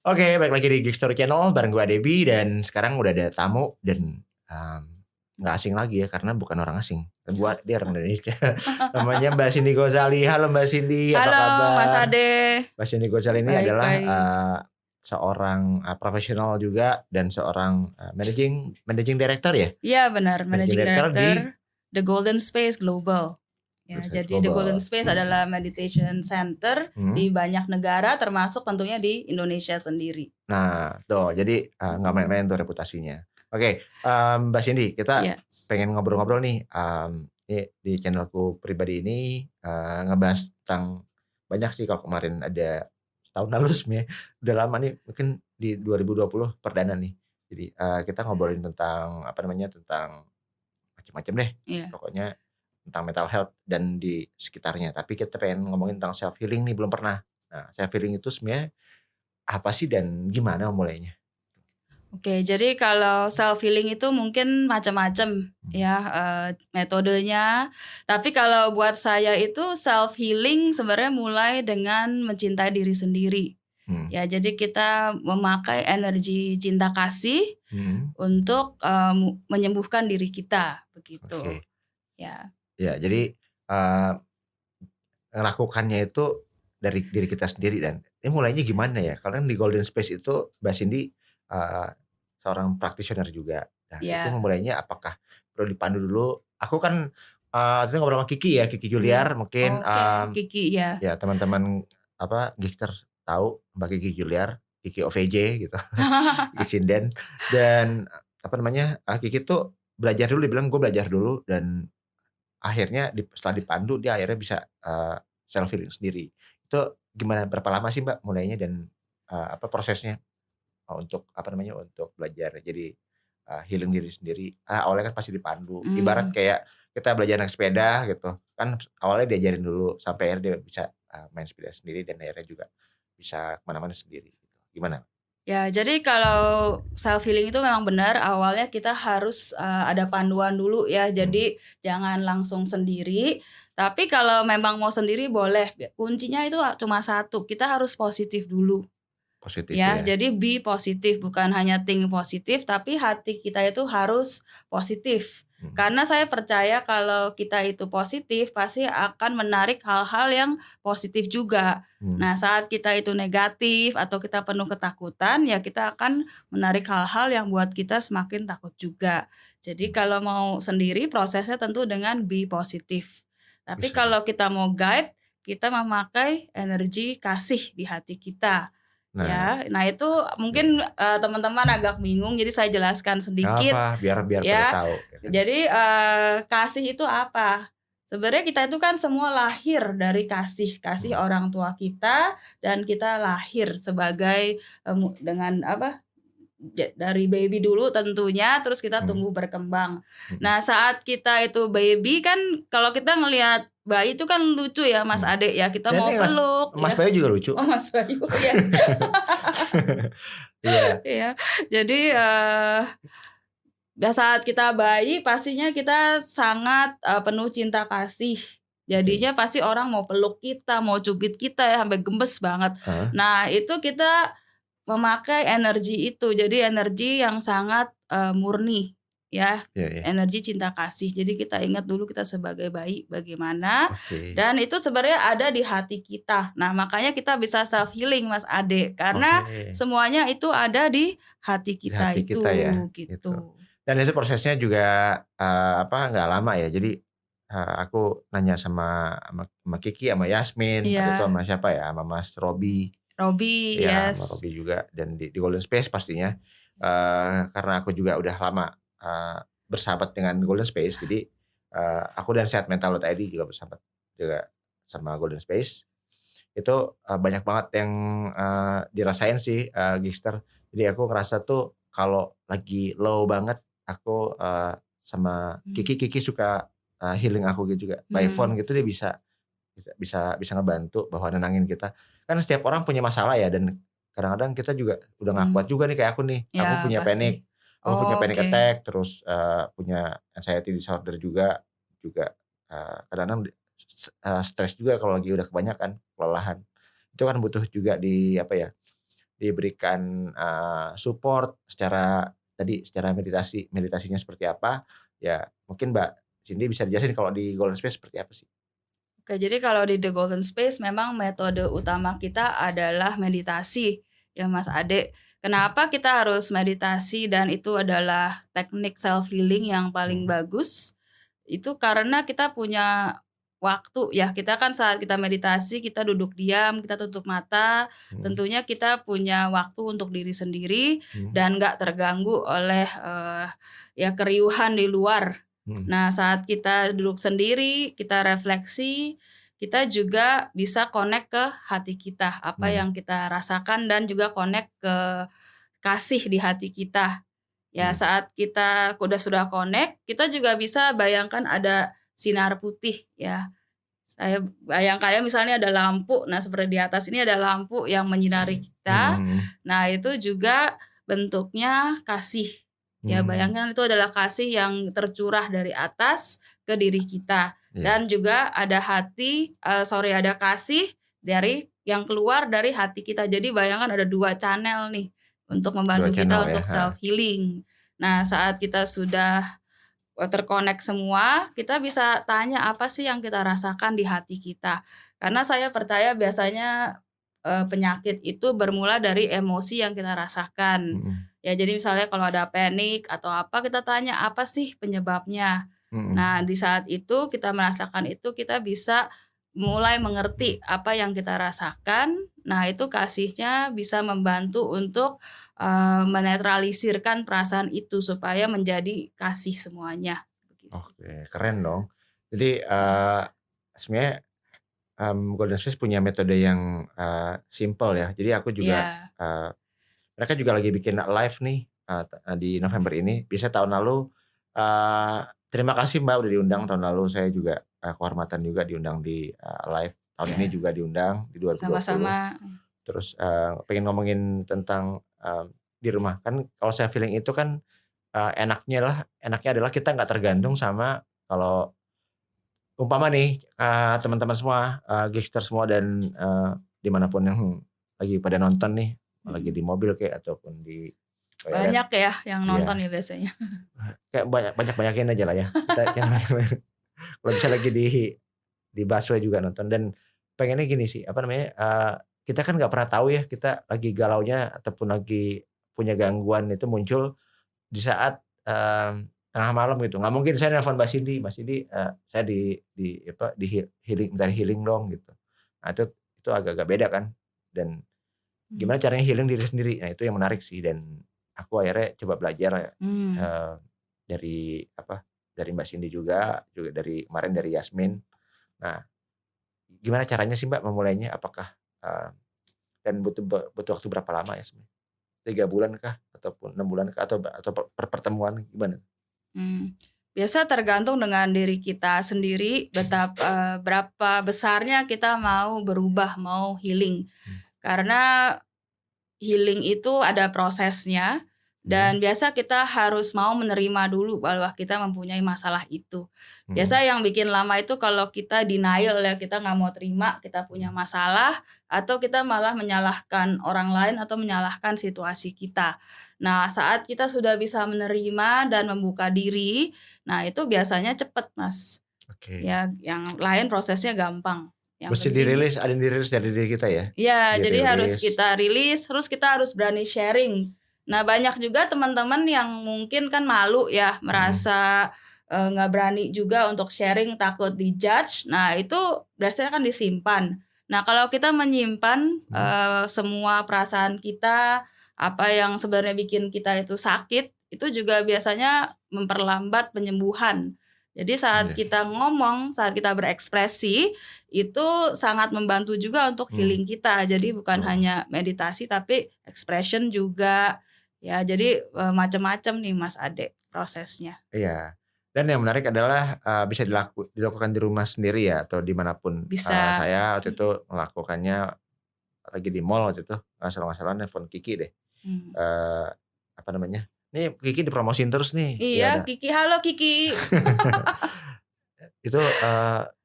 Oke, balik lagi di Geek Story Channel bareng gue Debi dan sekarang udah ada tamu dan nggak asing lagi ya karena bukan orang asing. Dia orang Indonesia. Namanya Mbak Cindy Gozali. Halo Mbak Cindy, apa Halo Mas kabar? Ade, Mbak Cindy Gozali ini baik adalah baik. seorang profesional juga dan seorang managing director ya. Iya benar, Managing Managing director Director di The Golden Space Global. Ya, Research jadi The Golden Global. Space adalah meditation center di banyak negara, termasuk tentunya di Indonesia sendiri. Nah, tuh jadi nggak main-main tuh reputasinya. Oke, Mbak Cindy, kita Yes. pengen ngobrol-ngobrol nih. Di channelku pribadi ini ngebahas tentang banyak sih kalau kemarin ada setahun lalu sebenarnya udah lama nih mungkin di 2020 perdana nih. Jadi kita ngobrolin tentang apa namanya tentang macam-macam deh. Iya. Pokoknya tentang mental health dan di sekitarnya. Tapi kita pengen ngomongin tentang self healing nih belum pernah. Nah, self healing itu sebenarnya apa sih dan gimana mulainya? Oke, jadi kalau self healing itu mungkin macam-macam ya metodenya. Tapi kalau buat saya itu self healing sebenarnya mulai dengan mencintai diri sendiri. Ya, jadi kita memakai energi cinta kasih untuk menyembuhkan diri kita begitu. Oke. Ya. Ya, jadi ngelakukannya itu dari diri kita sendiri dan ini mulainya gimana ya? Kalau di Golden Space itu Mbak Cindy seorang practitioner juga. Nah, itu Ya. memulainya apakah perlu dipandu dulu? Aku kan tadi ngobrol sama Kiki ya, Kiki Juliar mungkin Oke, Kiki ya. ya teman-teman Gifter tahu Mbak Kiki Juliar, Kiki OVJ gitu. Kiki Sinden dan apa namanya? Kiki tuh belajar dulu, dibilang gue belajar dulu dan akhirnya setelah dipandu dia akhirnya bisa self healing sendiri. Itu gimana, berapa lama sih Mbak mulainya dan prosesnya untuk untuk belajar jadi healing diri sendiri? Awalnya kan pasti dipandu. Ibarat kayak kita belajar naik sepeda gitu. Kan awalnya diajarin dulu sampai akhirnya dia bisa main sepeda sendiri dan akhirnya juga bisa kemana-mana sendiri gitu. Gimana? Ya, jadi kalau self healing itu memang benar awalnya kita harus ada panduan dulu ya. Jadi jangan langsung sendiri. Tapi kalau memang mau sendiri boleh. Kuncinya itu cuma satu, kita harus positif dulu. Positif Ya, ya. jadi be positif, bukan hanya think positif, tapi hati kita itu harus positif. Karena saya percaya kalau kita itu positif, pasti akan menarik hal-hal yang positif juga. Nah, saat kita itu negatif atau kita penuh ketakutan, ya kita akan menarik hal-hal yang buat kita semakin takut juga. Jadi kalau mau sendiri, prosesnya tentu dengan be positif. Tapi kalau kita mau guide, kita memakai energi kasih di hati kita. Ya, nah itu mungkin teman-teman agak bingung, jadi saya jelaskan sedikit. Apa? Biar pada Ya, tahu. jadi kasih itu apa? Sebenarnya kita itu kan semua lahir dari kasih orang tua kita, dan kita lahir sebagai dengan apa? Dari baby dulu tentunya, terus kita tumbuh berkembang. Nah, saat kita itu baby kan kalau kita ngelihat bayi itu kan lucu ya Mas Ade ya, kita Dan mau ini peluk Mas ya. Bayu juga lucu. Oh Mas Bayu, yes. Iya. Ya, jadi saat kita bayi pastinya kita sangat penuh cinta kasih. Jadinya pasti orang mau peluk kita, mau cubit kita ya sampai gemes banget. Nah, itu kita memakai energi itu. Jadi energi yang sangat murni ya. Energi cinta kasih. Jadi kita ingat dulu kita sebagai bayi bagaimana. Dan itu sebenarnya ada di hati kita. Nah, makanya kita bisa self healing Mas Ade, karena semuanya itu ada di hati kita itu ya, gitu. Dan itu prosesnya juga nggak lama ya. Jadi aku nanya sama Kiki, sama Yasmin, waktu itu sama siapa ya, sama Mas Robi. Robi, Ya, sama yes. Robi juga dan di Golden Space pastinya. Karena aku juga udah lama bersahabat dengan Golden Space, jadi aku dan sehatmental.id juga bersahabat juga sama Golden Space. Itu banyak banget yang dirasain sih Gigster. Jadi aku ngerasa tuh kalau lagi low banget aku sama Kiki suka healing aku gitu juga. By phone gitu dia bisa ngebantu bahwa nenangin kita. Kan setiap orang punya masalah ya dan kadang-kadang kita juga udah nggak kuat juga nih kayak aku nih. Aku Ya, punya pasti. aku punya panic Oke. attack, terus punya anxiety disorder juga kadang-kadang stres juga kalau lagi udah kebanyakan, kelelahan. Itu kan butuh juga diberikan support secara meditasinya seperti apa, ya mungkin Mbak Cindy bisa dijelasin kalau di Golden Space seperti apa sih? Oke, jadi kalau di The Golden Space memang metode utama kita adalah meditasi ya Mas Ade. Kenapa kita harus meditasi dan itu adalah teknik self healing yang paling bagus? Itu karena kita punya waktu ya. Kita kan saat kita meditasi, kita duduk diam, kita tutup mata. Tentunya kita punya waktu untuk diri sendiri dan nggak terganggu oleh ya keriuhan di luar. Nah, saat kita duduk sendiri, kita refleksi, kita juga bisa connect ke hati kita, apa yang kita rasakan dan juga connect ke kasih di hati kita. Ya, saat kita sudah connect, kita juga bisa bayangkan ada sinar putih ya. Saya bayangkan ya misalnya ada lampu, nah seperti di atas ini ada lampu yang menyinari kita. Nah, itu juga bentuknya kasih. Ya, bayangkan itu adalah kasih yang tercurah dari atas ke diri kita. Dan juga ada ada kasih dari yang keluar dari hati kita. Jadi bayangkan ada 2 channel nih untuk membantu kita untuk self healing. Nah, saat kita sudah terkonek semua, kita bisa tanya apa sih yang kita rasakan di hati kita. Karena saya percaya biasanya penyakit itu bermula dari emosi yang kita rasakan. Ya, jadi misalnya kalau ada panik atau apa, kita tanya apa sih penyebabnya. Nah, di saat itu kita merasakan itu, kita bisa mulai mengerti apa yang kita rasakan. Nah, itu kasihnya bisa membantu untuk menetralisirkan perasaan itu supaya menjadi kasih semuanya. Oke, keren dong. Jadi sebenarnya Golden Space punya metode yang simple ya. Jadi aku juga mereka juga lagi bikin live nih di November ini. Bisa tahun lalu terima kasih Mbak udah diundang tahun lalu. Saya juga kehormatan juga diundang di live. Tahun ini juga diundang di 2020. Sama-sama. Terus pengen ngomongin tentang di rumah. Kan kalau saya feeling itu kan enaknya adalah kita nggak tergantung sama kalau umpama nih teman-teman semua, Geekster semua dan dimanapun yang lagi pada nonton nih, lagi di mobil kayak ataupun di toilet. Banyak ya yang nonton ya biasanya. Kayak banyak-banyakin aja lah ya. Kita kalau bisa lagi di busway juga nonton dan pengennya gini sih, apa namanya, kita kan nggak pernah tahu ya kita lagi galaunya ataupun lagi punya gangguan itu muncul di saat tengah malam gitu. Nggak mungkin saya nelfon Mbak Cindy, saya di healing, minta healing dong gitu. Nah itu agak-agak beda kan. Dan gimana caranya healing diri sendiri. Nah itu yang menarik sih dan aku akhirnya coba belajar dari Mbak Cindy juga dari kemarin dari Yasmin. Nah, gimana caranya sih Mbak memulainya? Apakah dan butuh waktu berapa lama ya sebenarnya? 3 bulan kah ataupun 6 bulan kah atau per pertemuan gimana? Biasa tergantung dengan diri kita sendiri berapa besarnya kita mau berubah, mau healing. Karena healing itu ada prosesnya dan biasa kita harus mau menerima dulu bahwa kita mempunyai masalah itu. Biasa yang bikin lama itu kalau kita denial ya, kita nggak mau terima kita punya masalah atau kita malah menyalahkan orang lain atau menyalahkan situasi kita. Nah, saat kita sudah bisa menerima dan membuka diri, nah itu biasanya cepet Mas. Oke. Ya, yang lain prosesnya gampang. Mesti dirilis, ada yang dirilis dari diri kita ya? Iya, jadi harus kita rilis, terus kita harus berani sharing. Nah, banyak juga teman-teman yang mungkin kan malu ya, merasa nggak berani juga untuk sharing, takut dijudge. Nah, itu biasanya kan disimpan. Nah, kalau kita menyimpan semua perasaan kita, apa yang sebenarnya bikin kita itu sakit, itu juga biasanya memperlambat penyembuhan. Jadi saat kita ngomong, saat kita berekspresi, itu sangat membantu juga untuk healing kita. Jadi bukan hanya meditasi, tapi expression juga. Ya, jadi macam-macam nih Mas Ade prosesnya. Iya. Dan yang menarik adalah bisa dilakukan di rumah sendiri ya atau dimanapun. Bisa. Saya waktu itu melakukannya lagi di mall waktu itu. Nggak salah nelfon Kiki deh. Apa namanya? Nih Kiki dipromosin terus nih. Iya, Kiki. Halo Kiki. Itu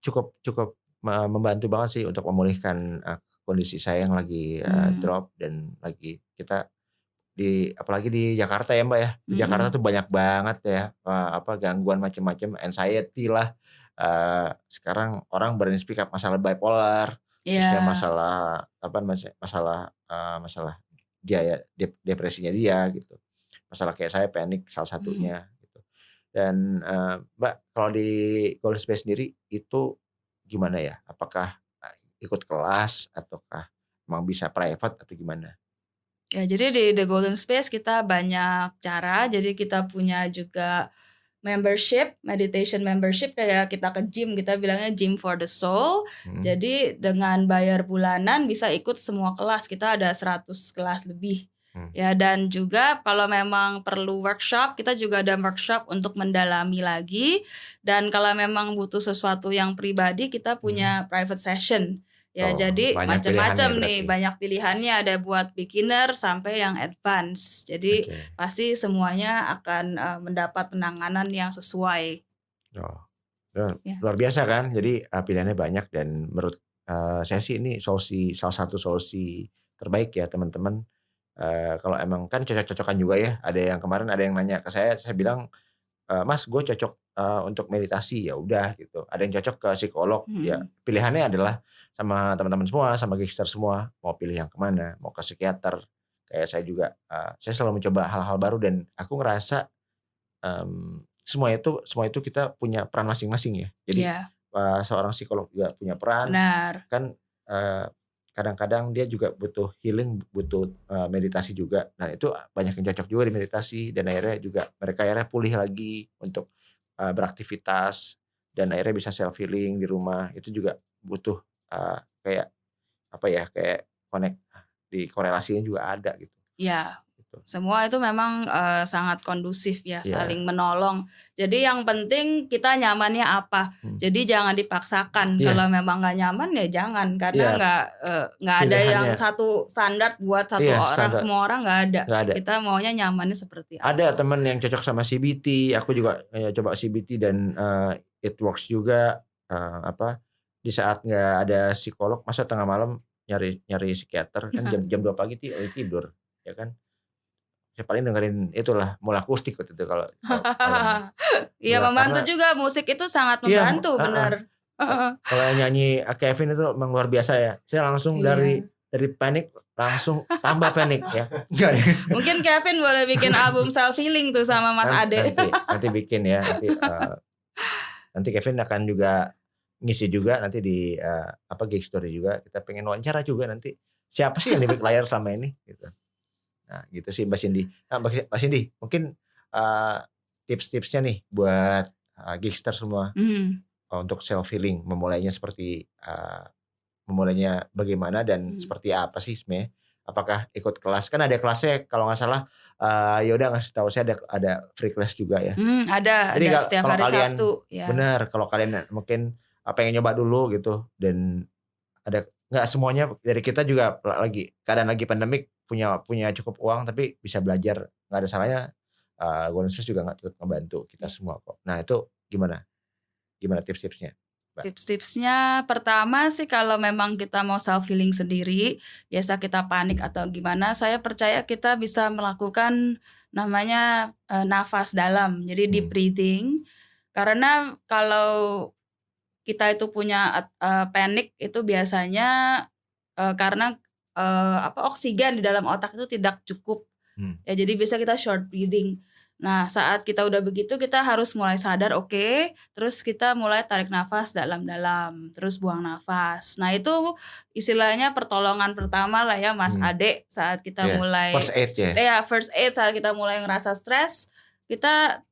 cukup membantu banget sih untuk memulihkan kondisi saya yang lagi drop dan lagi kita apalagi di Jakarta ya Mbak ya. Di Jakarta tuh banyak banget ya gangguan macam-macam, anxiety lah. Sekarang orang berani speak up masalah bipolar, terusnya masalah masalah dia ya depresinya dia gitu. Masalah kayak saya panik salah satunya gitu. Dan Mbak kalau di Golden Space sendiri itu gimana ya? Apakah ikut kelas ataukah emang bisa private atau gimana? Ya, jadi di The Golden Space kita banyak cara. Jadi kita punya juga meditation membership, kayak kita ke gym, kita bilangnya gym for the soul. Jadi dengan bayar bulanan bisa ikut semua kelas. Kita ada 100 kelas lebih. Ya, dan juga kalau memang perlu workshop, kita juga ada workshop untuk mendalami lagi. Dan kalau memang butuh sesuatu yang pribadi, kita punya private session. Ya, jadi macam-macam nih, banyak pilihannya, ada buat beginner sampai yang advance. Jadi pasti semuanya akan mendapat penanganan yang sesuai. Luar biasa kan? Jadi pilihannya banyak dan menurut saya sih ini salah satu solusi terbaik ya teman-teman. Kalau emang kan cocok-cocokan juga ya. Ada yang kemarin ada yang nanya ke saya bilang, Mas gue cocok untuk meditasi, ya udah gitu. Ada yang cocok ke psikolog, ya pilihannya adalah sama teman-teman semua, sama Geekster semua, mau pilih yang kemana, mau ke psikiater. Kayak saya juga, saya selalu mencoba hal-hal baru dan aku ngerasa semua itu kita punya peran masing-masing ya. Jadi seorang psikolog juga punya peran. Benar. Kan kadang-kadang dia juga butuh healing, butuh meditasi juga. Nah itu banyak yang cocok juga di meditasi dan akhirnya juga mereka pulih lagi untuk beraktivitas dan akhirnya bisa self healing di rumah. Itu juga butuh kayak connect, di korelasinya juga ada gitu. Ya, semua itu memang sangat kondusif ya, saling menolong. Jadi yang penting kita nyamannya apa. Jadi jangan dipaksakan. Kalau memang nggak nyaman ya jangan, karena nggak ada yang satu standar buat satu orang. Standar. Semua orang nggak ada. Kita maunya nyamannya seperti apa. Ada teman yang cocok sama CBT. Aku juga coba CBT dan it works juga. Di saat nggak ada psikolog, masa tengah malam nyari psikiater kan jam 2 pagi tidur ya kan. Saya paling dengerin itulah Mola Akustik waktu itu kalau iya, membantu juga, musik itu sangat membantu, benar. Kalau nyanyi Kevin itu memang luar biasa ya. Saya langsung dari panik langsung tambah panik ya. Mungkin Kevin boleh bikin album self healing tuh sama Mas Ade. Nanti bikin ya. Nanti Kevin akan juga ngisi juga nanti di Geek Story juga. Kita pengen wawancara juga nanti. Siapa sih yang di balik layar selama ini gitu. Nah gitu sih Mbak Cindy. Nah Mbak Cindy mungkin tips-tipsnya nih buat Geekster semua untuk self healing, memulainya seperti memulainya bagaimana dan seperti apa sih sebenarnya? Apakah ikut kelas? Kan ada kelasnya kalau nggak salah. Ya udah ngasih tahu saya ada free class juga ya. Ada setiap hari Sabtu. Ya. Benar, kalau kalian mungkin pengen nyoba dulu gitu dan ada nggak semuanya dari kita juga keadaan lagi pandemik punya cukup uang tapi bisa belajar, nggak ada salahnya. Golden Space juga tetap ngebantu kita semua kok. Nah itu gimana tips-tipsnya? Tips-tipsnya pertama sih, kalau memang kita mau self healing sendiri, biasa kita panik atau gimana, saya percaya kita bisa melakukan namanya nafas dalam, jadi deep breathing. Karena kalau kita itu punya panik itu biasanya karena oksigen di dalam otak itu tidak cukup. Ya, jadi bisa kita short breathing. Nah, saat kita udah begitu kita harus mulai sadar, terus kita mulai tarik nafas dalam-dalam, terus buang nafas. Nah, itu istilahnya pertolongan pertama lah ya Mas Ade saat kita mulai first aid ya. First aid saat kita mulai ngerasa stres, kita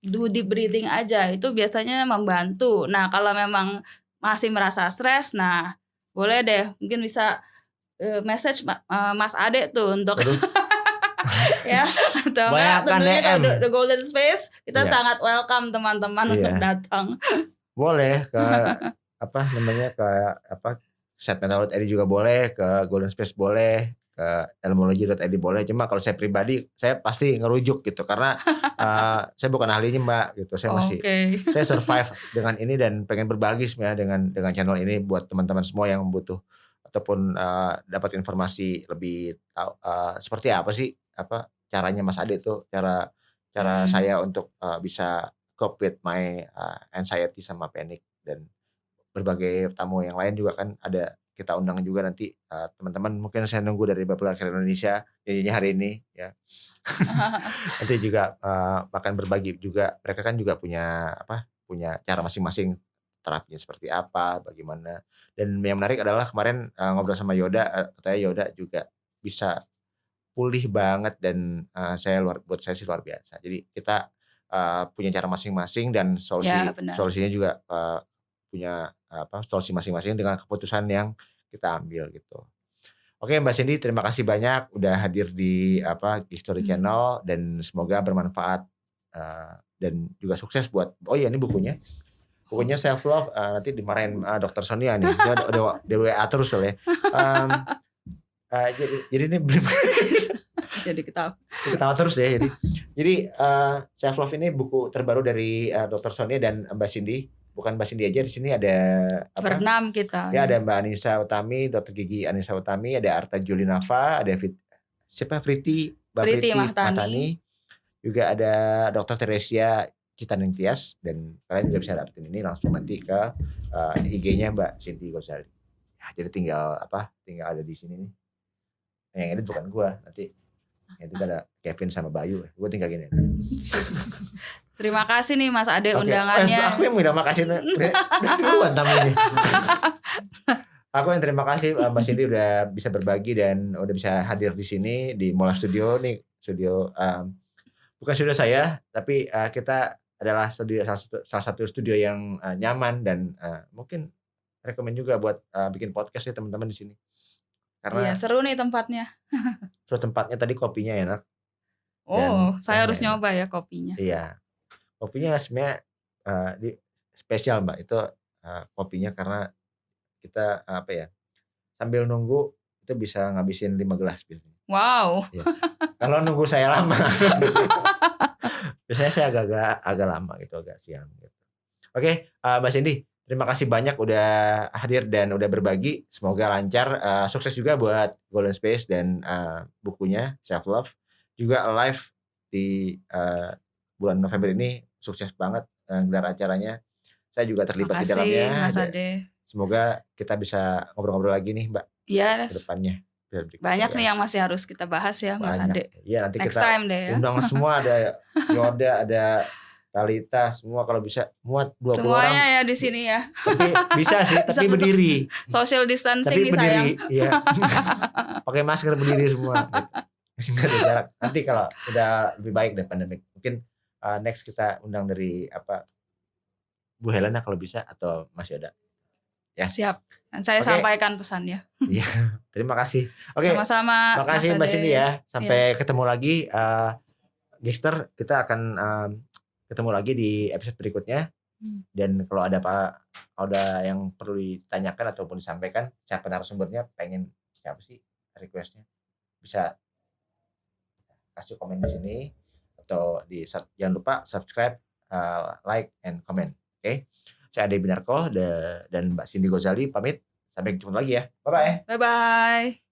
do deep breathing aja, itu biasanya membantu. Nah, kalau memang masih merasa stres, nah boleh deh mungkin bisa message Mas Ade tuh untuk ya, atau enggak tentunya kalau The Golden Space kita sangat welcome teman-teman untuk datang. Boleh ke Set Mental.id juga boleh, ke Golden Space boleh, ke Elmology.id boleh. Cuma kalau saya pribadi saya pasti ngerujuk gitu karena saya bukan ahlinya Mbak gitu. Saya saya survive dengan ini dan pengen berbagi sebenarnya dengan channel ini buat teman-teman semua yang butuh ataupun dapat informasi lebih tahu seperti apa sih caranya Mas Ade tuh, cara Hmm. saya untuk bisa cope with my anxiety sama panic, dan berbagai tamu yang lain juga kan ada kita undang juga nanti, teman-teman mungkin saya nunggu dari Bapak Akhir Indonesia jadinya hari ini ya. Nanti juga, akan berbagi juga, mereka kan juga punya punya cara masing-masing terapinya seperti apa, bagaimana. Dan yang menarik adalah kemarin, ngobrol sama Yoda, katanya Yoda juga bisa pulih banget dan, buat saya sih luar biasa. Jadi kita, punya cara masing-masing dan Ya, benar. solusinya juga, punya solusi masing-masing dengan keputusan yang kita ambil gitu. Oke Mbak Cindy, terima kasih banyak udah hadir di History Hmm. Channel dan semoga bermanfaat, dan juga sukses buat oh iya ini bukunya. Bukunya Oke. self love, nanti dimarahin, Dokter Sonia nih, dia udah WA terus soalnya. Mmm, jadi ini Jadi ketawa. ketawa terus ya jadi. Jadi, self love ini buku terbaru dari, Dokter Sonia dan Mbak Cindy. Bukan Mbak Cindy aja, di sini ada Berenam kita ya ya. ada Mbak Anissa Utami, Dokter Gigi Anissa Utami, ada Arta Julinava, ada Mbak Priti Priti Mahtani. Mahtani, juga ada Dokter Teresia Citaningtyas, dan kalian juga bisa dapetin ini langsung nanti ke, IG-nya Mbak Cindy Gosali. Ya, jadi tinggal tinggal ada di sini nih. Yang edit bukan gua, nanti yang edit ada Kevin sama Bayu, gua tinggal gini. Terima kasih nih Mas Ade Oke, undangannya. aku yang minta makasih udah duluan tamunya. Aku yang terima kasih, Mbak Cindy udah bisa berbagi dan udah bisa hadir di sini di Mola Studio nih, studio, bukan studio saya, tapi, kita adalah salah satu studio yang, nyaman dan, mungkin rekomen juga buat, bikin podcast ya teman-teman di sini. Iya, Karena seru nih tempatnya. terus tempatnya tadi kopinya enak Oh, dan saya tehnya harus enak. nyoba ya kopinya. Iya, kopinya sebenarnya, di spesial Mbak, itu, kopinya karena kita, sambil nunggu itu bisa ngabisin 5 gelas biasanya. Wow. Iya, kalau nunggu saya lama. Biasanya saya agak lama gitu, agak siang gitu. Oke, Mbak Cindy, terima kasih banyak udah hadir dan udah berbagi. Semoga lancar, sukses juga buat Golden Space dan, bukunya Self Love. Juga live di, bulan November ini sukses banget, gelar acaranya. Saya juga terlibat di Makasih dalamnya Mas Ade. semoga kita bisa ngobrol-ngobrol lagi nih Mbak, Iya, ke depannya, berikutnya banyak ya. nih yang masih harus kita bahas ya Mas Banyak. Ade. Iya nanti Next kita time deh ya. undang semua, ada Yoda, ada Talita, semua kalau bisa muat 20 orang. Semuanya ya di sini ya. Tapi bisa sih, Bisa tapi berdiri. social distancing Tapi nih sayang. berdiri, iya. Pakai masker berdiri semua gitu. Nggak ada jarak. Nanti kalau udah lebih baik deh pandemik, mungkin, next kita undang dari Bu Helena kalau bisa atau Mas Yoda, ya. Siap. Dan saya Oke. sampaikan pesannya. Iya, terima kasih. Oke, Sama-sama Mas makasih Mbak Ade. Cindy ya. Sampai Yes. ketemu lagi, Gangster, kita akan, ketemu lagi di episode berikutnya. Dan kalau ada yang perlu ditanyakan ataupun disampaikan, siapa narasumbernya, pengen siapa sih request-nya, bisa kasih komen di sini atau jangan lupa subscribe, like and comment. Oke. Saya Ade Binarko dan Mbak Cindy Gosali pamit. Sampai ketemu lagi ya. Bye-bye. Bye-bye.